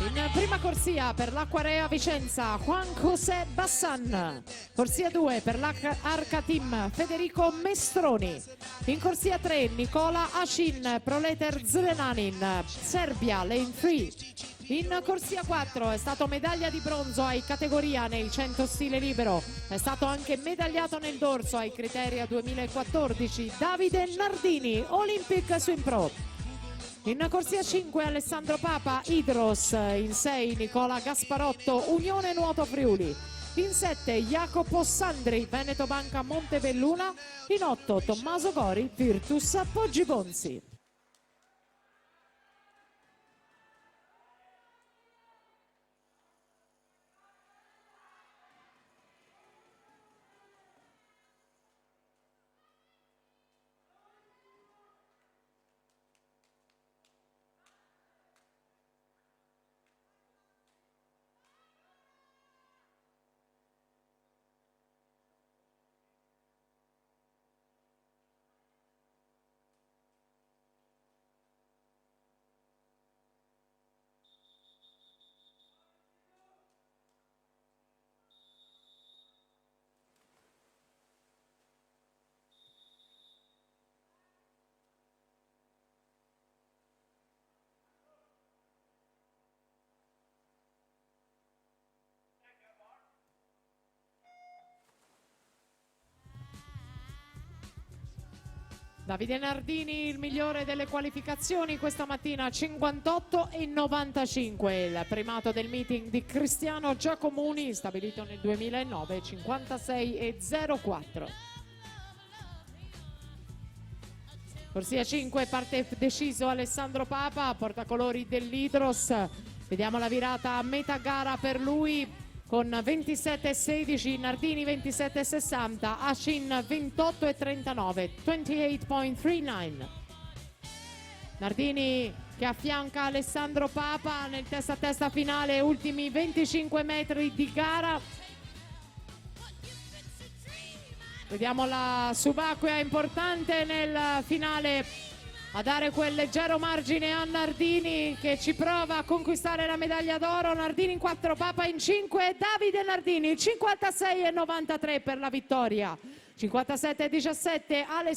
In prima corsia per l'Acquarea Vicenza, Juan José Bassan. Corsia 2 per l'Arca Team, Federico Mestroni. In corsia 3 Nicola Ashin, Proleter Zelenanin, Serbia, Lane 3. In corsia 4 è stato medaglia di bronzo ai categoria nei 100 stile libero, è stato anche medagliato nel dorso ai Criteria 2014 Davide Nardini, Olympic Swim Pro. In corsia 5 Alessandro Papa, Idros. In 6 Nicola Gasparotto, Unione Nuoto Friuli. In 7 Jacopo Sandri, Veneto Banca Montebelluna. In 8 Tommaso Gori, Virtus Poggibonsi. Davide Nardini, il migliore delle qualificazioni questa mattina, 58,95. Il primato del meeting di Cristiano Giacomuni, stabilito nel 2009, 56,04. Corsia 5, parte deciso Alessandro Papa, portacolori dell'Idros. Vediamo la virata a metà gara per lui con 27,16, Nardini 27,60, Ashin 28,39, 28,39. Nardini che affianca Alessandro Papa nel testa a testa finale, ultimi 25 metri di gara. Vediamo la subacquea importante nel finale a dare quel leggero margine a Nardini che ci prova a conquistare la medaglia d'oro. Nardini in 4, Papa in 5, Davide Nardini 56,93 per la vittoria, 57,17 Alessandro